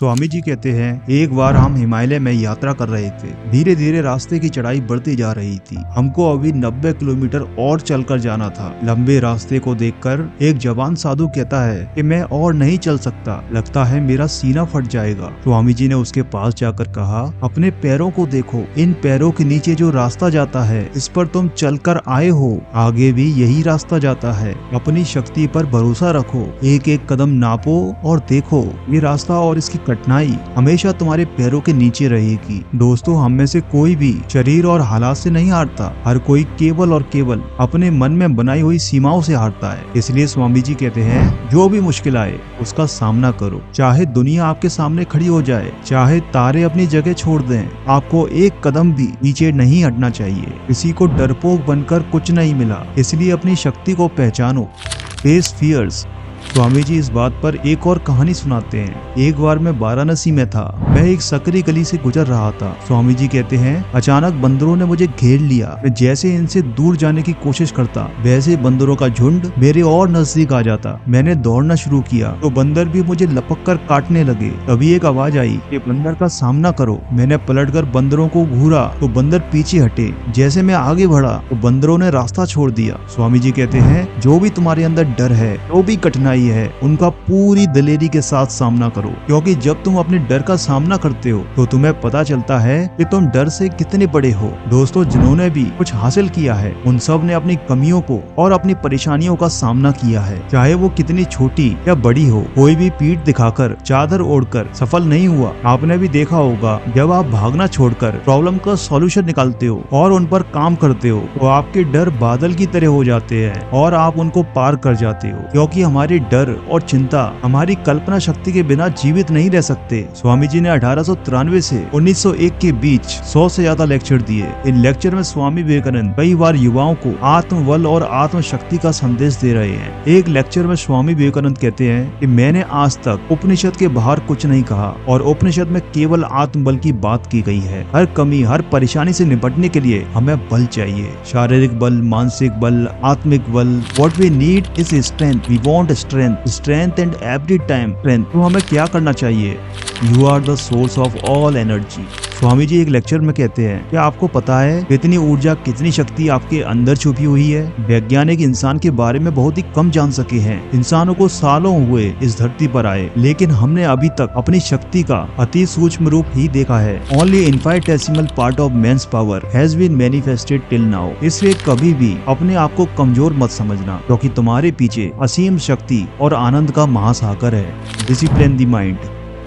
स्वामी जी कहते हैं, एक बार हम हिमालय में यात्रा कर रहे थे। धीरे धीरे रास्ते की चढ़ाई बढ़ती जा रही थी। हमको अभी 90 किलोमीटर और चलकर जाना था। लंबे रास्ते को देखकर एक जवान साधु कहता है कि मैं और नहीं चल सकता, लगता है मेरा सीना फट जाएगा। स्वामी जी ने उसके पास जाकर कहा, अपने पैरों को देखो, इन पैरों के नीचे जो रास्ता जाता है इस पर तुम चलकर आए हो, आगे भी यही रास्ता जाता है। अपनी शक्ति पर भरोसा रखो, एक एक कदम नापो और देखो, ये रास्ता और इसकी कठिनाई हमेशा तुम्हारे पैरों के नीचे रहेगी। दोस्तों, हम में से कोई भी शरीर और हालात से नहीं हारता। हर कोई केवल और केवल अपने मन में बनाई हुई सीमाओं से हारता है। इसलिए स्वामी जी कहते हैं, जो भी मुश्किल आए उसका सामना करो। चाहे दुनिया आपके सामने खड़ी हो जाए, चाहे तारे अपनी जगह छोड़ दें, आपको एक कदम भी नीचे नहीं हटना चाहिए। किसी को डरपोक बनकर कुछ नहीं मिला, इसलिए अपनी शक्ति को पहचानो। Face fears. स्वामी जी इस बात पर एक और कहानी सुनाते हैं। एक बार मैं वाराणसी में था। मैं एक सकरी गली से गुजर रहा था। स्वामी जी कहते हैं, अचानक बंदरों ने मुझे घेर लिया। मैं जैसे इनसे दूर जाने की कोशिश करता, वैसे बंदरों का झुंड मेरे और नजदीक आ जाता। मैंने दौड़ना शुरू किया तो बंदर भी मुझे लपक कर काटने लगे। तभी एक आवाज आई कि बंदर का सामना करो। मैंने पलटकर बंदरों को घूरा तो बंदर पीछे हटे। जैसे मैं आगे बढ़ा तो बंदरों ने रास्ता छोड़ दिया। स्वामी जी कहते हैं, जो भी तुम्हारे अंदर डर है, जो भी कठिनाई है, उनका पूरी दिलेरी के साथ सामना करो, क्योंकि जब तुम अपने डर का सामना करते हो तो तुम्हें पता चलता है कि तुम डर से कितने बड़े हो। दोस्तों, जिन्होंने भी कुछ हासिल किया है उन सब ने अपनी कमियों को और अपनी परेशानियों का सामना किया है, चाहे वो कितनी छोटी या बड़ी हो। कोई भी पीठ दिखाकर, चादर ओढ़कर सफल नहीं हुआ। आपने भी देखा होगा, जब आप भागना छोड़कर प्रॉब्लम का सॉल्यूशन निकालते हो और उन पर काम करते हो तो आपके डर बादल की तरह हो जाते हैं और आप उनको पार कर जाते हो, क्योंकि हमारे डर और चिंता हमारी कल्पना शक्ति के बिना जीवित नहीं रह सकते। स्वामी जी ने 1893 से 1901 के बीच 100 से ज्यादा लेक्चर दिए। इन लेक्चर में स्वामी विवेकानंद कई बार युवाओं को आत्मबल और आत्मशक्ति का संदेश दे रहे हैं। एक लेक्चर में स्वामी विवेकानंद कहते हैं कि मैंने आज तक उपनिषद के बाहर कुछ नहीं कहा और उपनिषद में केवल आत्मबल की बात की गई है। हर कमी, हर परेशानी से निपटने के लिए हमें बल चाहिए, शारीरिक बल, मानसिक बल, आत्मिक बल। What we need is strength. We want strength and every time strength. तो हमें क्या करना चाहिए? You are the source of all energy. Swami ji एक लेक्चर में कहते हैं कि आपको पता है कितनी ऊर्जा, कितनी शक्ति आपके अंदर छुपी हुई है। वैज्ञानिक इंसान के बारे में बहुत ही कम जान सके हैं। इंसानों को सालों हुए इस धरती पर आए, लेकिन हमने अभी तक अपनी शक्ति का अति सूक्ष्म रूप ही देखा है। Only infinitesimal part of man's power has been manifested till now. इसलिए कभी भी अपने आप को कमजोर मत समझना, क्योंकि तुम्हारे पीछे असीम शक्ति और आनंद का महासागर है। Discipline the mind.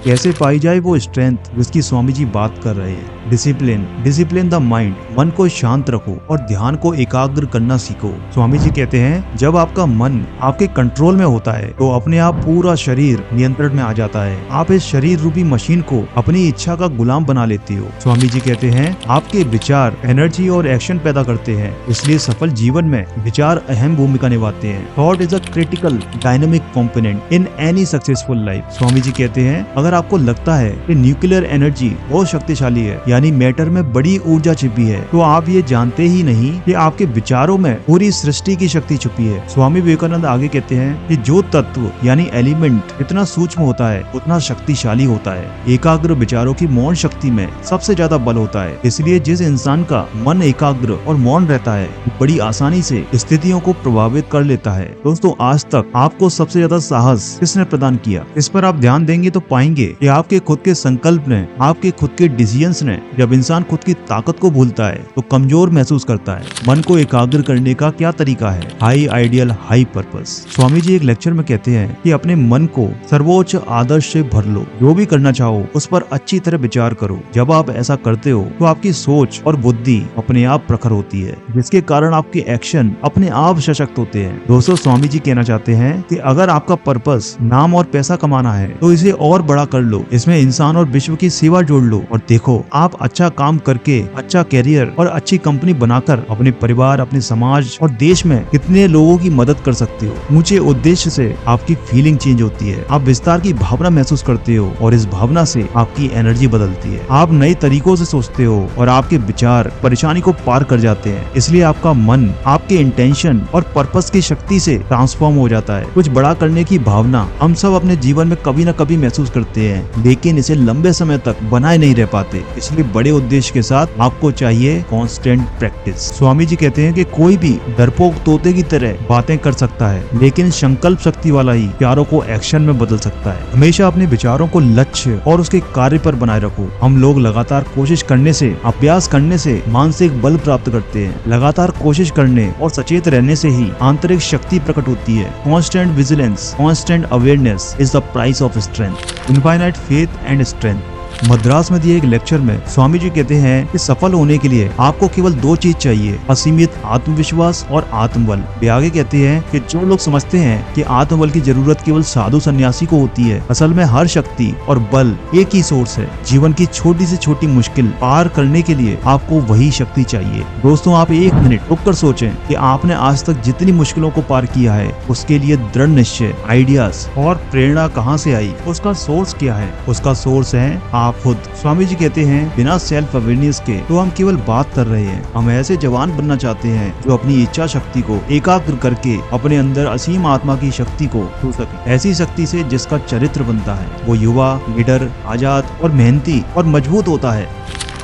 कैसे पाई जाए वो स्ट्रेंथ जिसकी स्वामी जी बात कर रहे हैं? Discipline the mind. मन को शांत रखो और ध्यान को एकाग्र करना सीखो। स्वामी जी कहते हैं, जब आपका मन आपके कंट्रोल में होता है तो अपने आप पूरा शरीर नियंत्रण में आ जाता है। आप इस शरीर रूपी मशीन को अपनी इच्छा का गुलाम बना लेते हो। स्वामी जी कहते हैं, आपके विचार एनर्जी और एक्शन पैदा करते हैं, इसलिए सफल जीवन में विचार अहम भूमिका निभाते हैं। Thought is a critical dynamic component in any successful life. Swami ji कहते हैं, अगर आपको लगता है कि न्यूक्लियर एनर्जी बहुत शक्तिशाली है, यानी मैटर में बड़ी ऊर्जा छिपी है, तो आप ये जानते ही नहीं कि आपके विचारों में पूरी सृष्टि की शक्ति छुपी है। स्वामी विवेकानंद आगे कहते हैं कि जो तत्व यानी एलिमेंट जितना सूक्ष्म होता है उतना शक्तिशाली होता है। एकाग्र विचारों की मौन शक्ति में सबसे ज्यादा बल होता है। इसलिए जिस इंसान का मन एकाग्र और मौन रहता है बड़ी आसानी से स्थितियों को प्रभावित कर लेता है। दोस्तों, आज तक आपको सबसे ज्यादा साहस किसने प्रदान किया? इस पर आप ध्यान देंगे तो पाएंगे कि आपके खुद के संकल्प ने, आपके खुद के डिसीजंस ने। जब इंसान खुद की ताकत को भूलता है तो कमजोर महसूस करता है। मन को एकाग्र करने का क्या तरीका है? High ideal, high purpose. Swami ji एक लेक्चर में कहते हैं कि अपने मन को सर्वोच्च आदर्श से भर लो। जो भी करना चाहो उस पर अच्छी तरह विचार करो। जब आप ऐसा करते हो तो आपकी सोच और बुद्धि अपने आप प्रखर होती है, जिसके कारण आपके एक्शन अपने आप सशक्त होते हैं। दोस्तों, स्वामी जी कहना चाहते हैं कि अगर आपका पर्पस नाम और पैसा कमाना है तो इसे और बड़ा कर लो। इसमें इंसान और विश्व की सेवा जोड़ लो और देखो, आप अच्छा काम करके, अच्छा कैरियर और अच्छी कंपनी बनाकर अपने परिवार, अपने समाज और देश में कितने लोगों की मदद कर सकते हो। ऊंचे उद्देश्य से आपकी फीलिंग चेंज होती है। आप विस्तार की भावना महसूस करते हो और इस भावना से आपकी एनर्जी बदलती है। आप नए तरीकों से सोचते हो और आपके विचार परेशानी को पार कर जाते हैं। इसलिए आपका मन आपके इंटेंशन और पर्पस की शक्ति से ट्रांसफॉर्म हो जाता है। कुछ बड़ा करने की भावना हम सब अपने जीवन में कभी न कभी महसूस करते लेते हैं लेकिन इसे लंबे समय तक बनाए नहीं रह पाते। इसलिए बड़े उद्देश्य के साथ आपको चाहिए कांस्टेंट प्रैक्टिस। स्वामी जी कहते हैं कि कोई भी डरपोक तोते की तरह बातें कर सकता है लेकिन संकल्प शक्ति वाला ही प्यारों को एक्शन में बदल सकता है। हमेशा अपने विचारों को लक्ष्य और उसके कार्य पर बनाए रखो। हम लोग लगातार कोशिश करने से, अभ्यास करने से मानसिक बल प्राप्त करते हैं। लगातार कोशिश करने और सचेत रहने से ही आंतरिक शक्ति प्रकट होती है। Constant vigilance, constant awareness is the price of strength, infinite faith and strength. Madras में दिए एक लेक्चर में स्वामी जी कहते हैं कि सफल होने के लिए आपको केवल दो चीज चाहिए, असीमित आत्मविश्वास और आत्मबल। वे आगे कहते हैं कि जो लोग समझते हैं कि आत्मबल की जरूरत केवल साधु सन्यासी को होती है, असल में हर शक्ति और बल एक ही सोर्स है। जीवन की छोटी से छोटी मुश्किल पार करने के लिए आपको वही शक्ति चाहिए। दोस्तों, आप एक मिनट रुककर सोचें कि आपने आज तक जितनी मुश्किलों को पार किया है उसके लिए दृढ़ निश्चय, आइडियाज और प्रेरणा कहाँ से आई? उसका सोर्स क्या है? उसका सोर्स है आप खुद। स्वामी जी कहते हैं बिना सेल्फ अवेयरनेस के तो हम केवल बात कर रहे हैं। हम ऐसे जवान बनना चाहते हैं जो अपनी इच्छा शक्ति को एकाग्र करके अपने अंदर असीम आत्मा की शक्ति को छू सके, ऐसी शक्ति से जिसका चरित्र बनता है। वो युवा, निडर, आजाद और मेहनती और मजबूत होता है।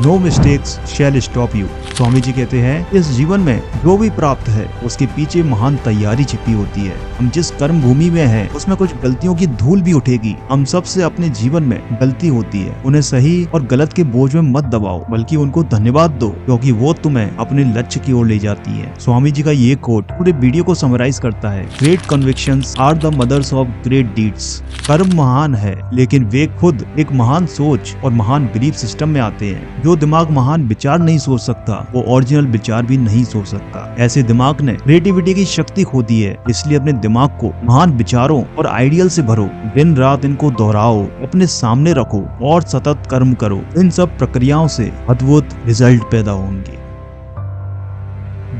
No mistakes shall stop you. Swami ji कहते हैं इस जीवन में जो भी प्राप्त है उसके पीछे महान तैयारी छिपी होती है। हम जिस कर्म भूमि में हैं उसमें कुछ गलतियों की धूल भी उठेगी। हम सबसे अपने जीवन में गलती होती है। उन्हें सही और गलत के बोझ में मत दबाओ, बल्कि उनको धन्यवाद दो क्योंकि वो तुम्हें अपने लक्ष्य की ओर ले जाती है। स्वामी जी का ये कोट पूरे वीडियो को समराइज करता है। Great convictions are the mothers of great deeds. कर्म महान है लेकिन वे खुद एक महान सोच और महान बिलीफ सिस्टम में आते हैं। जो दिमाग महान विचार नहीं सोच सकता वो ओरिजिनल विचार भी नहीं सोच सकता। ऐसे दिमाग ने क्रिएटिविटी की शक्ति खो दी है। इसलिए अपने दिमाग को महान विचारों और आइडियल से भरो। दिन रात इनको दोहराओ, अपने सामने रखो और सतत कर्म करो। इन सब प्रक्रियाओं से अद्भुत रिजल्ट पैदा होंगे।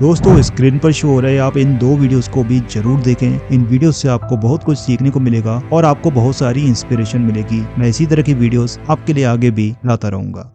दोस्तों, स्क्रीन पर शो हो रहे आप इन दो वीडियोस को भी जरूर देखें। इन वीडियोस से आपको बहुत कुछ सीखने को मिलेगा और आपको बहुत सारी इंस्पिरेशन मिलेगी। मैं इसी तरह की वीडियोस आपके लिए आगे भी लाता रहूंगा।